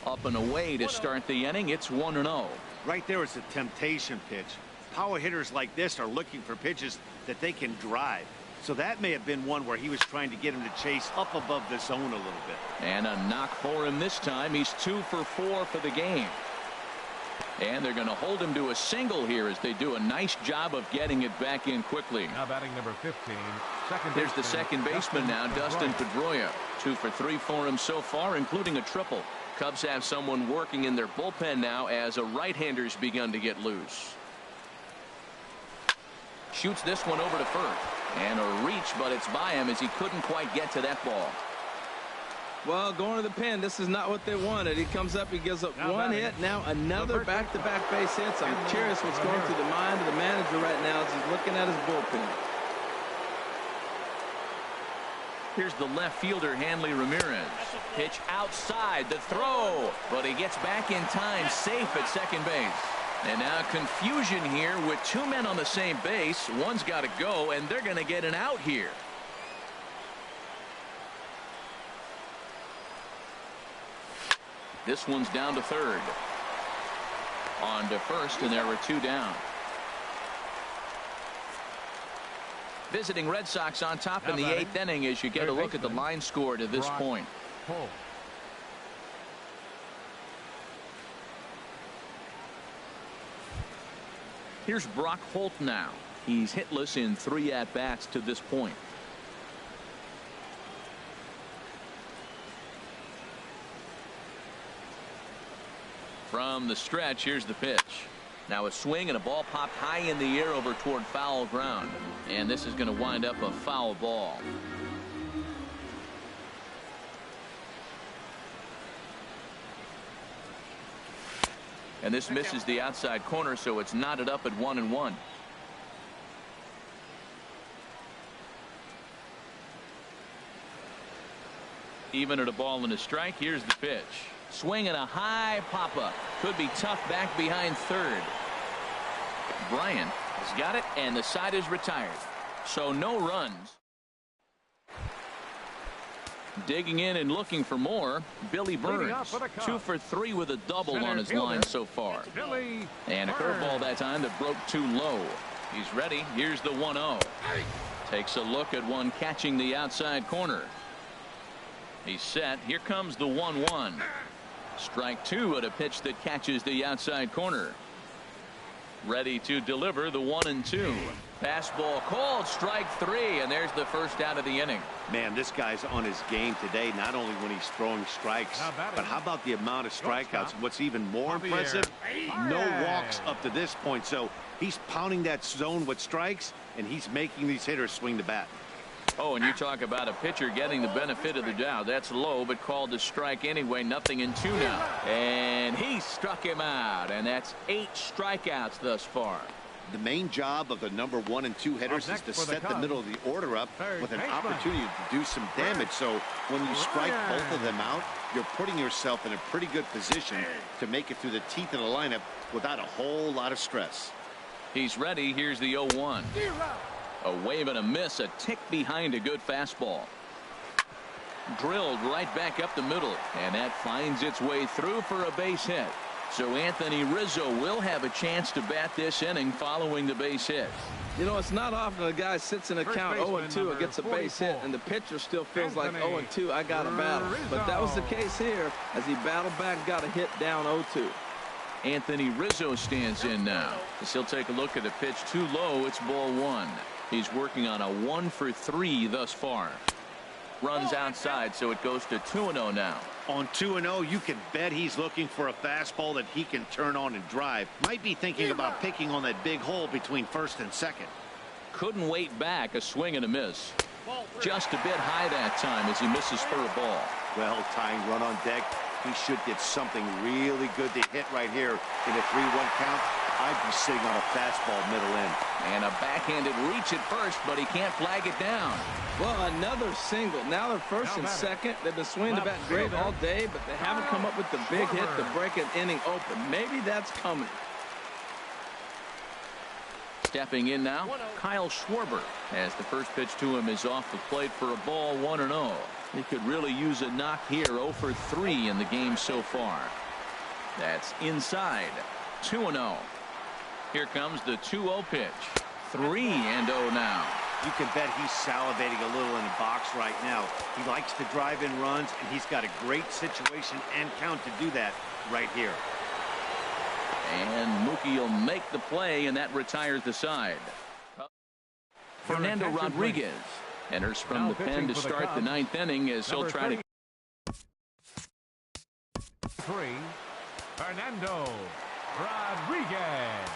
Up and away to start the inning. It's 1-0. Right there is a temptation pitch. Power hitters like this are looking for pitches that they can drive. So that may have been one where he was trying to get him to chase up above the zone a little bit. And a knock for him this time. He's 2 for 4 for the game. And they're going to hold him to a single here as they do a nice job of getting it back in quickly. Now batting number 15. There's the second baseman now, Dustin Pedroia. 2 for 3 for him so far, including a triple. Cubs have someone working in their bullpen now as a right-hander's begun to get loose. Shoots this one over to first. And a reach, but it's by him as he couldn't quite get to that ball. Well, going to the pen, this is not what they wanted. He comes up, he gives up one hit, now another back-to-back base hits. I'm curious what's going through the mind of the manager right now as he's looking at his bullpen. Here's the left fielder, Hanley Ramirez. Pitch outside, the throw, but he gets back in time, safe at second base. And now confusion here with 2 men on the same base. One's got to go, and they're going to get an out here. This one's down to third. On to first, and there were 2 down. Visiting Red Sox on top in the 8th inning as you get a look at the line score to this point. Here's Brock Holt now. He's hitless in 3 at-bats to this point. From the stretch, here's the pitch. Now a swing and a ball popped high in the air over toward foul ground. And this is going to wind up a foul ball. And this misses the outside corner, so it's knotted up at 1-1. Even at a ball and a strike, here's the pitch. Swing and a high pop-up. Could be tough back behind third. Bryant has got it, and the side is retired. So no runs. Digging in and looking for more, Billy Burns. 2 for 3 with a double on his line so far. And a curveball that time that broke too low. He's ready. Here's the 1-0. Takes a look at one catching the outside corner. He's set. Here comes the 1-1. Strike 2 at a pitch that catches the outside corner. Ready to deliver the 1-2. Fastball called, strike 3, and there's the first out of the inning. Man, this guy's on his game today, not only when he's throwing strikes, but how about the amount of strikeouts? What's even more impressive, no walks up to this point. So he's pounding that zone with strikes, and he's making these hitters swing the bat. Oh, and you talk about a pitcher getting the benefit of the doubt. That's low, but called a strike anyway. 0-2 now. And he struck him out, and that's 8 strikeouts thus far. The main job of the number 1 and 2 hitters is to set the middle of the order up with an opportunity to do some damage. So when you strike both of them out, you're putting yourself in a pretty good position to make it through the teeth of the lineup without a whole lot of stress. He's ready. Here's the 0-1. A wave and a miss, a tick behind a good fastball. Drilled right back up the middle, and that finds its way through for a base hit. So Anthony Rizzo will have a chance to bat this inning following the base hit. You know, it's not often a guy sits in a count 0-2 and gets a base hit, and the pitcher still feels like 0-2, I got to battle. But that was the case here as he battled back, got a hit down 0-2. Anthony Rizzo stands in now. As he'll take a look at a pitch too low. It's ball 1. He's working on a 1-for-3 thus far. Runs outside, so it goes to 2-0 now. On 2-0, you can bet he's looking for a fastball that he can turn on and drive. Might be thinking about picking on that big hole between first and second. Couldn't wait back. A swing and a miss. Just a bit high that time as he misses for a ball. Well timed run on deck. He should get something really good to hit right here in a 3-1 count. I'd be sitting on a fastball middle in. And a backhanded reach at first, but he can't flag it down. Well, another single. Now they're first and second. They've been swinging the bat great all day, but they haven't come up with the big hit to break an inning open. Maybe that's coming. Stepping in now, Kyle Schwarber, as the first pitch to him is off the plate for a ball, 1-0. He could really use a knock here. 0-for-3 in the game so far. That's inside. 2-0. Here comes the 2-0 pitch. 3-0 now. You can bet he's salivating a little in the box right now. He likes to drive in runs, and he's got a great situation and count to do that right here. And Mookie will make the play, and that retires the side. Fernando Rodriguez enters from the pen to start the 9th inning as he'll try to. Fernando Rodriguez.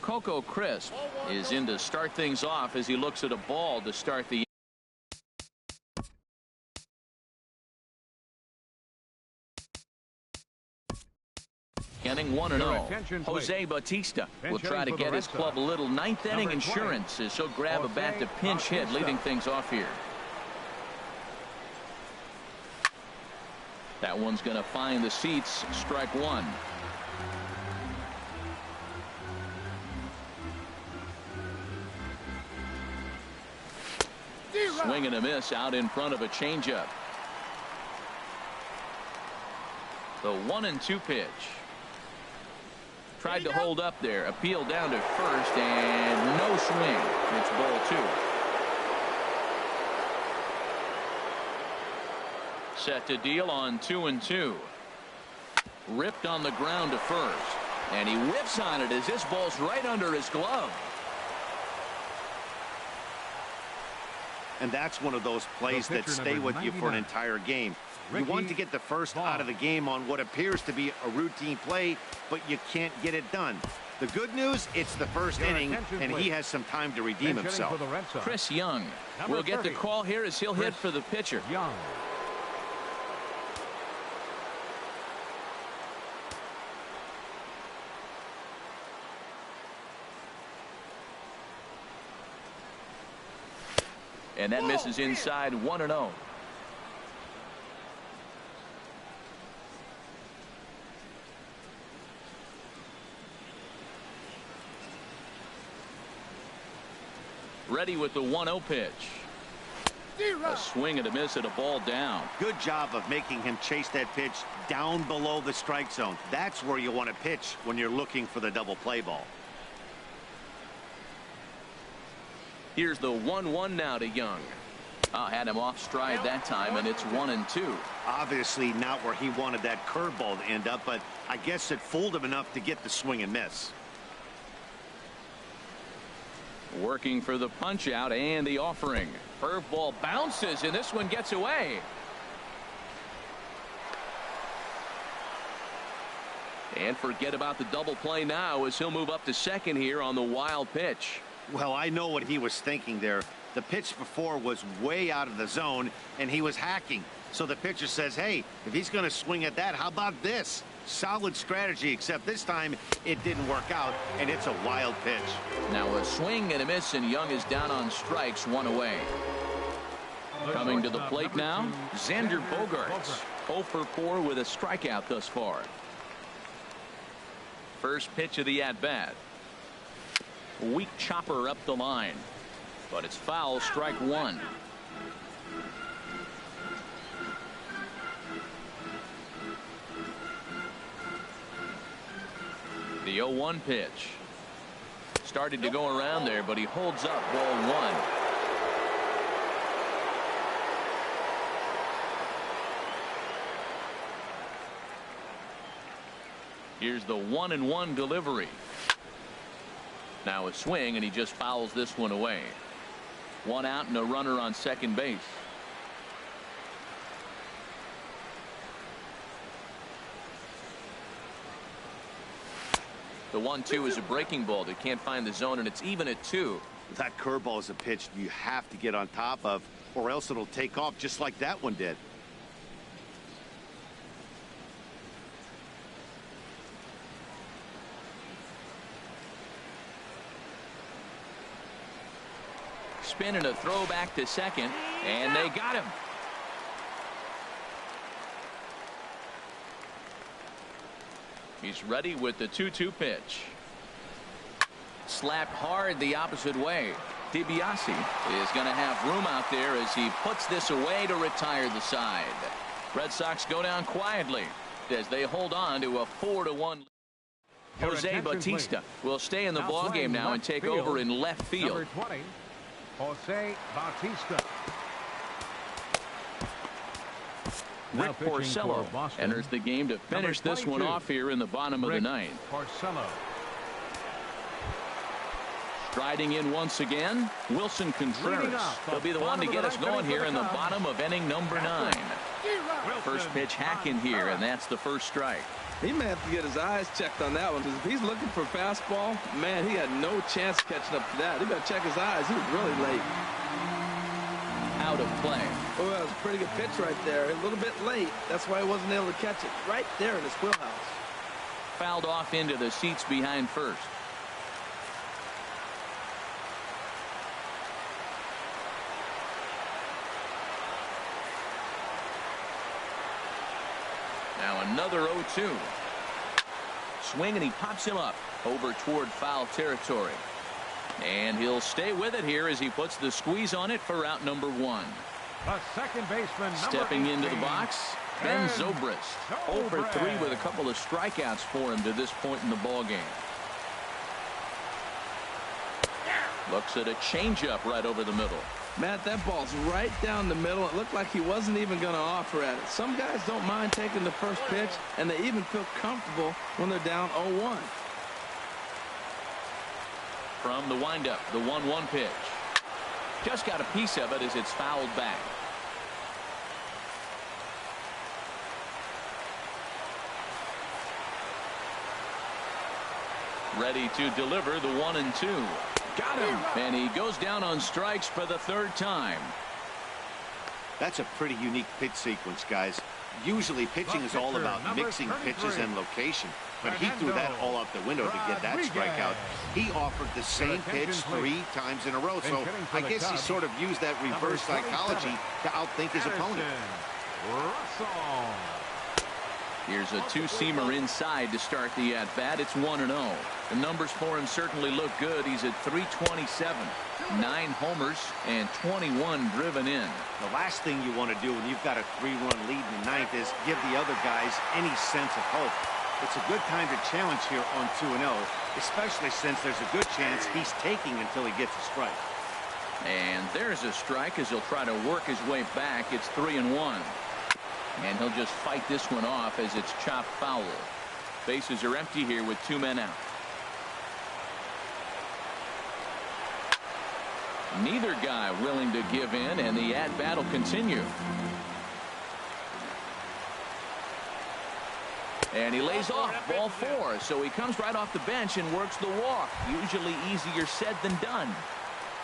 Coco Crisp is in to start things off as he looks at a ball to start the inning. 1-0. Jose Bautista will try to get his club a little 9th inning insurance as he'll grab a bat to pinch hit, leading things off here. That one's going to find the seats. Strike 1. Swing and a miss out in front of a changeup. The 1-2 pitch. Tried to hold up there. Appeal down to first and no swing. It's ball 2. Set to deal on 2-2. Ripped on the ground to first. And he whiffs on it as this ball's right under his glove. And that's one of those plays that stay with you for an entire game. You want to get the first out of the game on what appears to be a routine play, but you can't get it done. The good news, it's the first inning, and he has some time to redeem himself. Chris Young will get the call here as he'll hit for the pitcher. Young. And that misses inside. 1-0. Ready with the 1-0 pitch. A swing and a miss at a ball down. Good job of making him chase that pitch down below the strike zone. That's where you want to pitch when you're looking for the double play ball. Here's the 1-1 now to Young. Had him off stride that time, and it's 1-2. Obviously not where he wanted that curveball to end up, but I guess it fooled him enough to get the swing and miss. Working for the punch out and the offering. Curveball bounces, and this one gets away. And forget about the double play now as he'll move up to second here on the wild pitch. Well, I know what he was thinking there. The pitch before was way out of the zone, and he was hacking. So the pitcher says, hey, if he's going to swing at that, how about this? Solid strategy, except this time it didn't work out, and it's a wild pitch. Now a swing and a miss, and Young is down on strikes, 1 away. Coming to the plate now, Xander Bogaerts. 0 for 4 with a strikeout thus far. First pitch of the at-bat. Weak chopper up the line. But it's foul, strike 1. The 0-1 pitch. Started to go around there, but he holds up, ball 1. Here's the 1-1 delivery. Now a swing, and he just fouls this one away. 1 out and a runner on second base. The 1-2 is a breaking ball that can't find the zone, and it's even at 2. That curveball is a pitch you have to get on top of, or else it'll take off just like that one did. Spin and a throw back to second, and they got him. He's ready with the 2-2 pitch. Slapped hard the opposite way. DiBiase is going to have room out there as he puts this away to retire the side. Red Sox go down quietly as they hold on to a 4-1. Jose Bautista will stay in the ballgame now and take over in left field. Number 20. Jose Bautista. Rick Porcello enters the game to finish this one off here in the bottom of the ninth. Porcello. Striding in once again, Wilson Contreras. He'll be the one to get us going here in the bottom of inning number 9. First pitch hacking here, and that's the first strike. He may have to get his eyes checked on that one, because if he's looking for fastball, man, he had no chance catching up to that. He better check his eyes. He was really late. Out of play. Oh, that was a pretty good pitch right there. A little bit late. That's why he wasn't able to catch it. Right there in his wheelhouse. Fouled off into the seats behind first. Now another 0-2. Swing, and he pops him up over toward foul territory. And he'll stay with it here as he puts the squeeze on it for out number 1. The second baseman, stepping into the box, Ben Zobrist. 0 for 3 with a couple of strikeouts for him to this point in the ballgame. Looks at a changeup right over the middle. Matt, that ball's right down the middle. It looked like he wasn't even going to offer at it. Some guys don't mind taking the first pitch, and they even feel comfortable when they're down 0-1. From the windup, the 1-1 pitch. Just got a piece of it as it's fouled back. Ready to deliver the 1-2. Got him. And he goes down on strikes for the 3rd time. That's a pretty unique pitch sequence, guys. Usually pitching is all about mixing pitches and location, but he threw that all out the window to get that strikeout. He offered the same pitch 3 times in a row, so I guess he sort of used that reverse psychology to outthink his opponent. Here's a 2-seamer inside to start the at-bat. It's 1-0. The numbers for him certainly look good. He's at 327, 9 homers, and 21 driven in. The last thing you want to do when you've got a 3-run lead in the 9th is give the other guys any sense of hope. It's a good time to challenge here on 2-0, especially since there's a good chance he's taking until he gets a strike. And there's a strike as he'll try to work his way back. It's 3-1. And he'll just fight this one off as it's chopped foul. Bases are empty here with 2 men out. Neither guy willing to give in, and the at-bat will continue. And he lays off ball 4, so he comes right off the bench and works the walk. Usually easier said than done.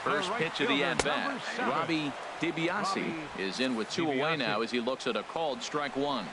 First pitch of the at-bat. Robbie DiBiase is in with 2 away now as he looks at a called strike 1.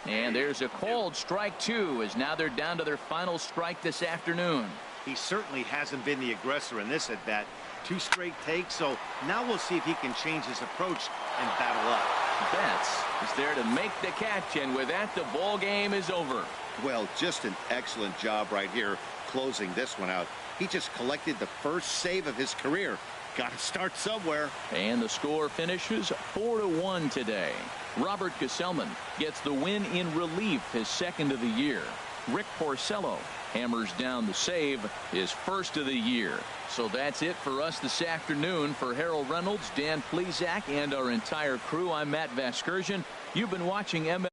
And there's a called strike 2 as now they're down to their final strike this afternoon. He certainly hasn't been the aggressor in this at-bat. 2 straight takes, so now we'll see if he can change his approach and battle up. Betts is there to make the catch, and with that the ball game is over. Well, just an excellent job right here closing this one out. He just collected the first save of his career. Got to start somewhere. And the score finishes 4-1 today. Robert Gesellman gets the win in relief, his 2nd of the year. Rick Porcello hammers down the save, his 1st of the year. So that's it for us this afternoon. For Harold Reynolds, Dan Plesac, and our entire crew, I'm Matt Vasgersian. You've been watching MLB.